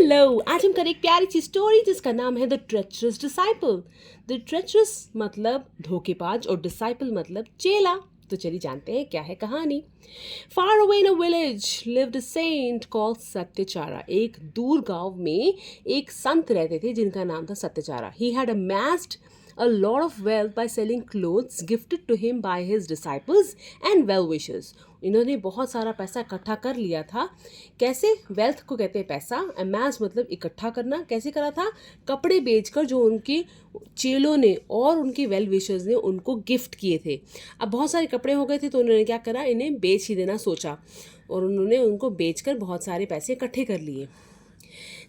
Hello, आज हम करें एक प्यारी सी स्टोरी जिसका नाम है the treacherous disciple. The treacherous मतलब धोखेबाज और डिसाइपल मतलब चेला। तो चलिए जानते हैं क्या है कहानी। Far away in a village lived a saint called Satyachara. एक दूर गांव में एक संत रहते थे जिनका नाम था Satyachara. He had amassed a lot of wealth by selling clothes gifted to him by his disciples and well wishers. इन्होंने बहुत सारा पैसा इकट्ठा कर लिया था। कैसे? वेल्थ को कहते हैं पैसा। amass मतलब इकट्ठा करना। कैसे करा था? कपड़े बेचकर जो उनके चेलों ने और उनके वेल विशर्स ने उनको गिफ्ट किए थे। अब बहुत सारे कपड़े हो गए थे तो उन्होंने क्या करा, इन्हें बेच ही देना सोचा और उन्होंने उनको बेचकर बहुत सारे पैसे इकट्ठे कर लिए।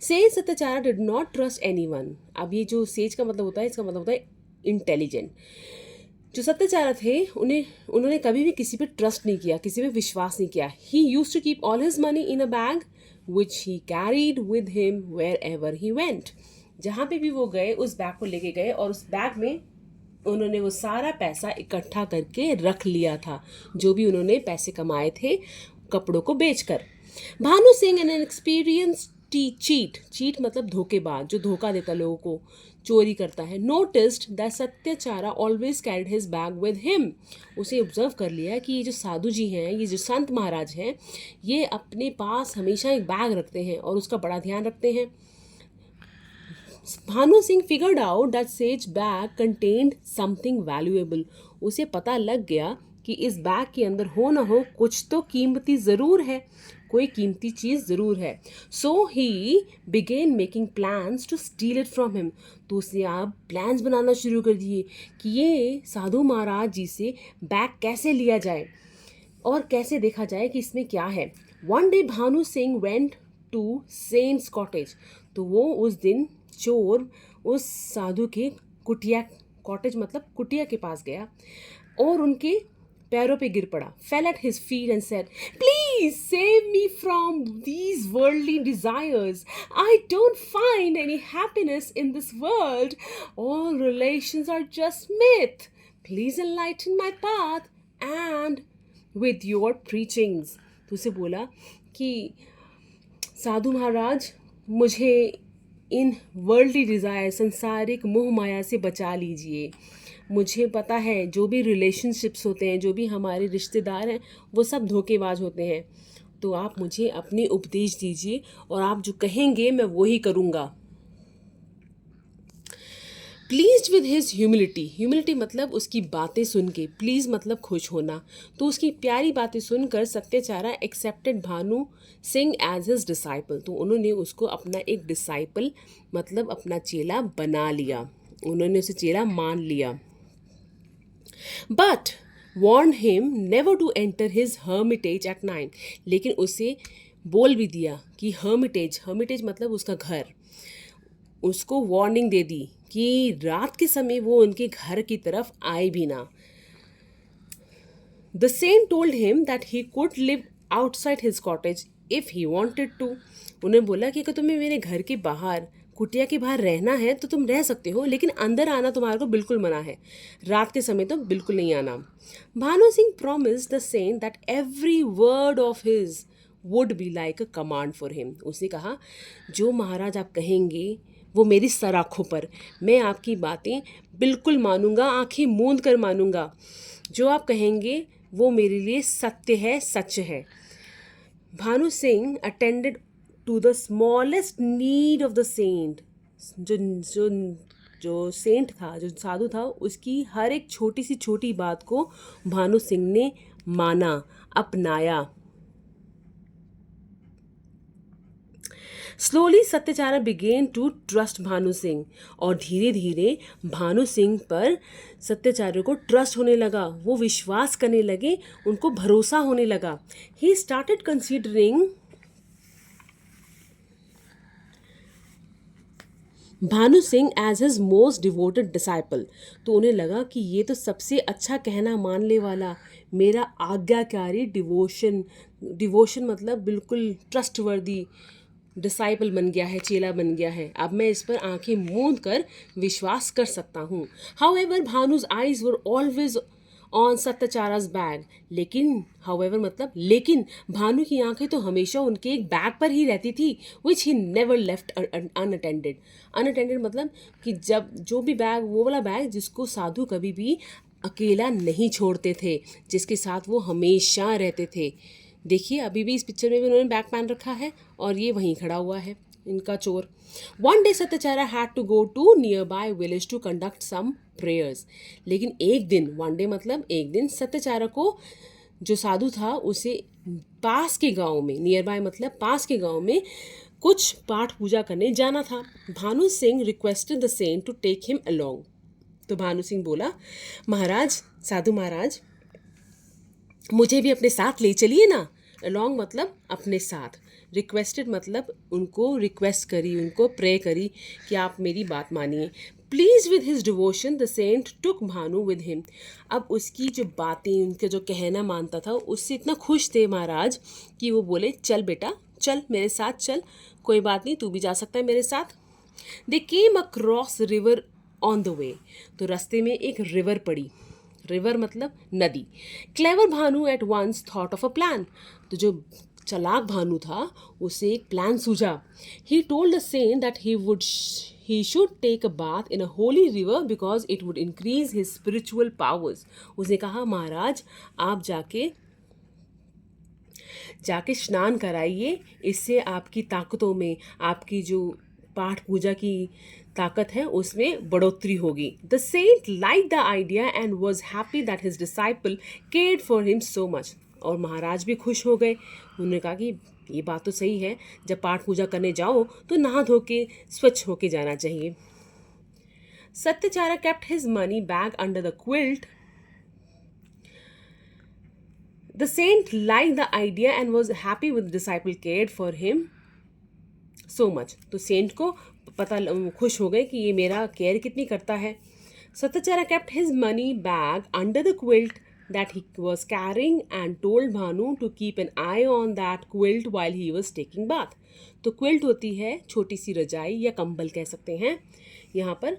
Sage Satyachara did not trust anyone. अब ये जो सेज का मतलब होता है, इसका मतलब होता है इंटेलिजेंट। जो सत्यचारा थे उन्होंने कभी भी किसी पे ट्रस्ट नहीं किया, किसी पे विश्वास नहीं किया। He used to keep all his money in a bag which he carried with him wherever he went. जहाँ पे भी वो गए उस बैग को लेके गए और उस बैग में उन्होंने वो सारा पैसा इकट्ठा करके रख लिया था, जो भी उन्होंने पैसे कमाए थे कपड़ों को बेचकर। Bhanu Singh an experience cheat मतलब धोखेबाज, जो धोखा देता लोगों को, चोरी करता है। Noticed that Satyachara always carried his bag with him. उसे ऑब्जर्व कर लिया कि ये जो साधु जी हैं, ये जो संत महाराज हैं, ये अपने पास हमेशा एक बैग रखते हैं और उसका बड़ा ध्यान रखते हैं। Bhanu Singh figured out that says bag contained something valuable. उसे पता लग गया कि इस बैग के अंदर हो ना हो कुछ तो कीमती ज़रूर है, कोई कीमती चीज़ ज़रूर है। So he began making plans to steal it from him. तो उसने अब प्लान्स बनाना शुरू कर दिए कि ये साधु महाराज जी से बैग कैसे लिया जाए और कैसे देखा जाए कि इसमें क्या है। One day Bhanu Singh went to saint's cottage. तो वो उस दिन चोर उस साधु के कुटिया, कॉटेज मतलब कुटिया के पास गया और उनके पैरों पे गिर पड़ा। Fell at his feet and said, please save me from these worldly desires. I don't find any happiness in this world. All relations are just myth. Please enlighten my path and with your preachings. तो उसे बोला कि साधु महाराज, मुझे इन worldly desire, सांसारिक मोह माया से बचा लीजिए। मुझे पता है जो भी रिलेशनशिप्स होते हैं, जो भी हमारे रिश्तेदार हैं, वो सब धोखेबाज होते हैं। तो आप मुझे अपने उपदेश दीजिए और आप जो कहेंगे मैं वही करूँगा। प्लीज्ड विद हिज ह्यूमिलिटी मतलब उसकी बातें सुन के, प्लीज़ मतलब खुश होना। तो उसकी प्यारी बातें सुनकर Satyachara accepted Bhanu Singh as his disciple. तो उन्होंने उसको अपना एक डिसाइपल मतलब अपना चेला बना लिया, उन्होंने उसे चेला मान लिया। But warned him never to enter his hermitage at night। लेकिन उसे बोल भी दिया कि hermitage मतलब उसका घर, उसको वार्निंग दे दी कि रात के समय वो उनके घर की तरफ आए भी ना। The saint told him that he could live outside his cottage if he wanted to. उन्हें बोला कि अगर तुम्हें मेरे घर के बाहर, कुटिया के बाहर रहना है तो तुम रह सकते हो, लेकिन अंदर आना तुम्हारे को बिल्कुल मना है, रात के समय तो बिल्कुल नहीं आना। Bhanu Singh promised the saint that every word of his would be like a command for him. उसने कहा, जो महाराज आप कहेंगे वो मेरी सराखों पर, मैं आपकी बातें बिल्कुल मानूंगा, आंखें मूंद कर मानूंगा। जो आप कहेंगे वो मेरे लिए सत्य है, सच है। Bhanu Singh attended to the smallest need of the saint. जो सेंट था, जो साधु था, उसकी हर एक छोटी सी छोटी बात को भानु सिंह ने माना, अपनाया। Slowly Satyachara began to trust Bhanu Singh. और धीरे धीरे भानु सिंह पर सत्यचारा को ट्रस्ट होने लगा, वो विश्वास करने लगे, उनको भरोसा होने लगा। He started considering Bhanu Singh as his most devoted disciple. तो उन्हें लगा कि ये तो सबसे अच्छा कहना मानने वाला, मेरा आज्ञाकारी डिवोशन मतलब बिल्कुल ट्रस्टवर्दी डिसाइपल बन गया है, चेला बन गया है। अब मैं इस पर आंखें मूंद कर विश्वास कर सकता हूँ। However Bhanu's eyes were always on Satyachara's bag. लेकिन हाउएवर मतलब लेकिन भानु की आंखें तो हमेशा उनके एक बैग पर ही रहती थी, which he never left unattended. Unattended मतलब कि जब जो भी बैग, वो वाला बैग जिसको साधु कभी भी अकेला नहीं छोड़ते थे, जिसके साथ वो हमेशा रहते थे। देखिए अभी भी इस पिक्चर में भी उन्होंने बैग पहन रखा है और ये वहीं खड़ा हुआ है इनका चोर। One day Satyachara had to go to nearby village to conduct some prayers. लेकिन एक दिन, वन डे मतलब एक दिन, सत्यचारा को जो साधु था उसे पास के गांव में, नियर बाय मतलब पास के गांव में कुछ पाठ पूजा करने जाना था। Bhanu Singh requested the saint to take him along. तो भानु सिंह बोला, महाराज, साधु महाराज, मुझे भी अपने साथ ले चलिए ना। अलोंग मतलब अपने साथ। रिक्वेस्टेड मतलब उनको रिक्वेस्ट करी, उनको प्रे करी कि आप मेरी बात मानिए। Please with his devotion the saint took Bhanu with him. अब उसकी जो बातें, उनके जो कहना मानता था, उससे इतना खुश थे महाराज कि वो बोले, चल बेटा, चल मेरे साथ चल, कोई बात नहीं, तू भी जा सकता है मेरे साथ। They came across river on the way. तो रास्ते में एक रिवर पड़ी। रिवर मतलब नदी। Clever Bhanu at once thought of a plan. तो जो चालाक भानु था उसे एक प्लान सूझा। He told the saint that he should take a bath in a holy river because it would increase his spiritual powers. उसने कहा, महाराज आप जाके स्नान कराइए, इससे आपकी ताकतों में, आपकी जो पाठ पूजा की ताकत है उसमें बढ़ोतरी होगी। The saint like the idea and was happy that his disciple cared for him so much. और महाराज भी खुश हो गए। उन्होंने कहा कि ये बात तो सही है, जब पाठ पूजा करने जाओ तो नहा धो के स्वच्छ होके जाना चाहिए। Satyachara kept his money bag under the quilt. The saint like the idea and was happy with disciple cared for him so much. तो सेंट को खुश हो गए कि ये मेरा केयर कितनी करता है। Satyachara kept his money bag under the quilt that he was carrying and told Bhanu to keep an eye on that quilt while he was taking bath. तो क्विल्ट होती है छोटी सी रजाई या कंबल कह सकते हैं यहाँ पर।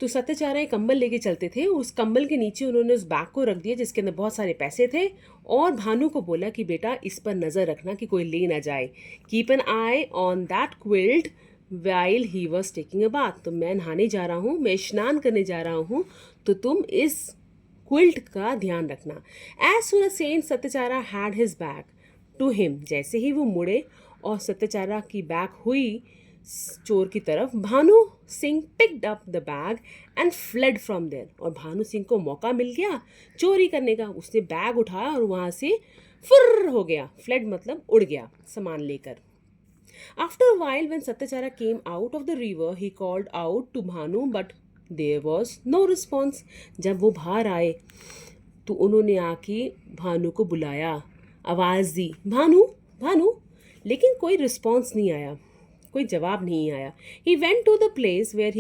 तो सत्यचारा एक कंबल लेके चलते थे, उस कंबल के नीचे उन्होंने उस बैग को रख दिया जिसके अंदर बहुत सारे पैसे थे, और भानु को बोला कि बेटा इस पर नज़र रखना कि कोई ले ना जाए। Keep an I on that quilt while he was taking a bath. तो मैं नहाने जा रहा हूँ, मैं स्नान करने जा रहा हूँ, तो तुम इस क्विल्ट का ध्यान रखना। As soon saint Satyachara had his bag to him. जैसे ही वो मुड़े और सत्यचारा की बैग हुई चोर की तरफ, Bhanu Singh picked up the bag and fled from there. और भानु सिंह को मौका मिल गया चोरी करने का। उसने बैग उठाया और वहाँ से फुर्र हो गया। फ्लेड मतलब उड़ गया सामान लेकर। After a while when Satyachara came out of the river he called out to Bhanu but there was no response. जब वो बाहर आए तो उन्होंने आके भानु को बुलाया, आवाज़ दी, भानु भानु, लेकिन कोई रिस्पॉन्स नहीं आया, कोई जवाब नहीं आया। He went to the place where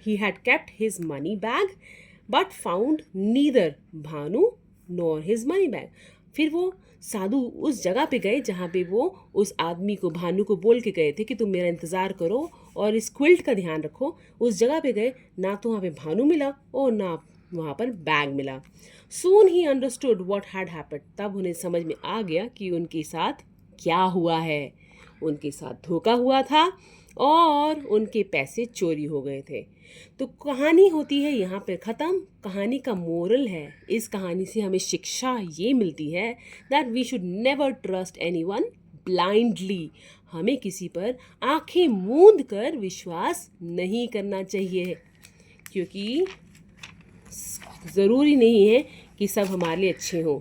he had kept his money bag but found neither Bhanu nor his money bag. फिर वो साधु उस जगह पे गए जहाँ पे वो उस आदमी को, भानु को बोल के गए थे कि तुम मेरा इंतज़ार करो और इस क्विल्ट का ध्यान रखो। उस जगह पे गए, ना तो वहाँ पे भानु मिला और ना वहाँ पर बैग मिला। Soon he understood what had happened. तब उन्हें समझ में आ गया कि उनके साथ क्या हुआ है। उनके साथ धोखा हुआ था और उनके पैसे चोरी हो गए थे। तो कहानी होती है यहाँ पे ख़त्म। कहानी का मोरल है, इस कहानी से हमें शिक्षा ये मिलती है that we should never trust anyone blindly. हमें किसी पर आंखें मूंद कर विश्वास नहीं करना चाहिए, क्योंकि ज़रूरी नहीं है कि सब हमारे लिए अच्छे हों।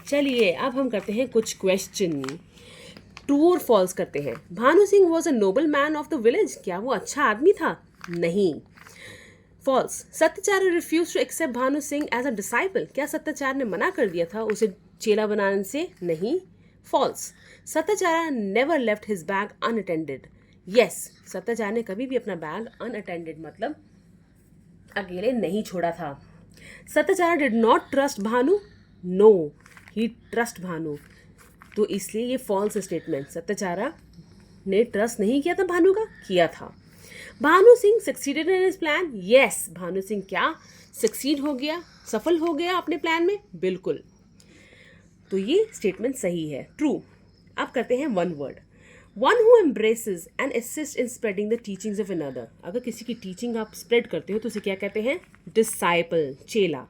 चलिए अब हम करते हैं कुछ क्वेश्चन। ट्रू और फॉल्स करते हैं। Bhanu Singh was a noble man of the village. क्या वो अच्छा आदमी था? नहीं। False. Satyachara refuse to accept Bhanu Singh as a disciple. क्या सत्यचारा ने मना कर दिया था उसे चेला बनाने से? नहीं। False. Satyachara never left his bag unattended. Yes, Satyachara ने कभी भी अपना बैग अनअटेंडेड मतलब अकेले नहीं छोड़ा था। Satyachara did not trust Bhanu. No, he trust Bhanu. तो इसलिए ये फॉल्स स्टेटमेंट, सत्यचारा ने ट्रस्ट नहीं किया था भानु का, किया था। Bhanu Singh succeeded in his plan. Yes, Bhanu Singh क्या सक्सीड हो गया, सफल हो गया अपने प्लान में, बिल्कुल। तो ये स्टेटमेंट सही है, ट्रू। अब करते हैं one word. One who embraces and assist in spreading the teachings of another. अगर किसी की टीचिंग आप स्प्रेड करते हो तो उसे क्या कहते हैं? डिसाइपल, चेला।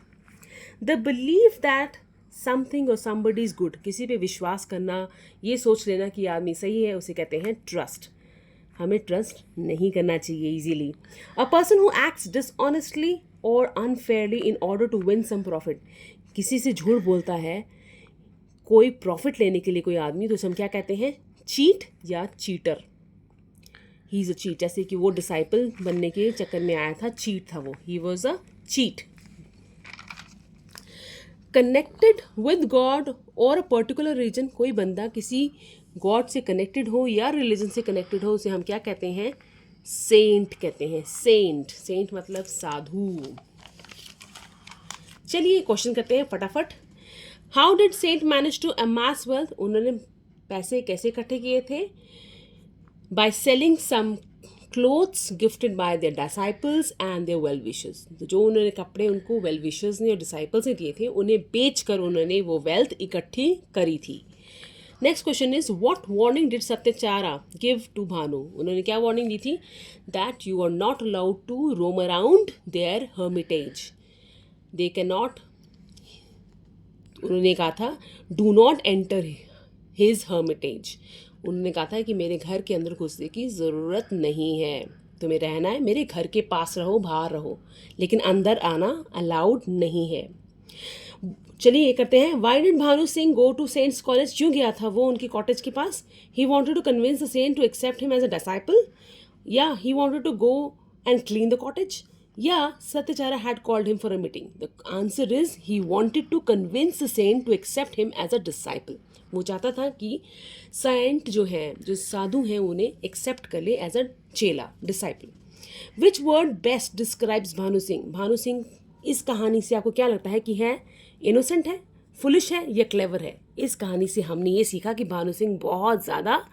द बिलीव दैट समथिंग और समबडी इज गुड, किसी पे विश्वास करना, ये सोच लेना कि आदमी सही है, उसे कहते हैं ट्रस्ट। हमें ट्रस्ट नहीं करना चाहिए easily. A person who acts dishonestly और unfairly in order to win some profit, किसी से झूठ बोलता है कोई प्रॉफिट लेने के लिए कोई आदमी, तो उसे हम क्या कहते हैं? चीट या cheater. He is a cheat, जैसे कि वो डिसाइपल बनने के चक्कर में आया था, चीट था वो, he was a cheat. Connected with God और अ पर्टिकुलर रीजन, कोई बंदा किसी गॉड से कनेक्टेड हो या रिलीजन से कनेक्टेड हो, उसे हम क्या कहते हैं? सेंट कहते हैं। सेंट, सेंट मतलब साधु। चलिए क्वेश्चन करते हैं फटाफट। How did saint manage to amass wealth, उन्होंने पैसे कैसे इकट्ठे किए थे? By selling some clothes gifted by their disciples and their well wishers, जो उन्होंने कपड़े उनको वेल विशर्स ने और डिसाइपल्स ने दिए थे, उन्हें बेचकर उन्होंने वो वेल्थ इकट्ठी करी थी। Next question is what warning did Satyachara give to Bhanu, उन्होंने क्या वार्निंग दी थी? That you are not allowed to roam around their hermitage, they can not, उन्होंने कहा था do not enter his hermitage, उन्होंने कहा था कि मेरे घर के अंदर घुसने की ज़रूरत नहीं है, तुम्हें रहना है मेरे घर के पास रहो, बाहर रहो, लेकिन अंदर आना अलाउड नहीं है। चलिए ये करते हैं। Why did Bhanu Singh go to saint's college, क्यों गया था वो उनकी कॉटेज के पास? He wanted to convince the saint to accept him as a disciple, या he wanted to go and clean the cottage, या Satyachara had called him for a meeting? The answer is he wanted to convince the saint to accept him as a disciple. वो चाहता था कि Saint जो है, जो साधु हैं, उन्हें एक्सेप्ट कर ले एज अ चेला, disciple. Which word best describes Bhanu Singh, Bhanu Singh इस कहानी से आपको क्या लगता है कि है इनोसेंट है, फुलिश है या क्लेवर है? इस कहानी से हमने ये सीखा कि भानु सिंह बहुत ज़्यादा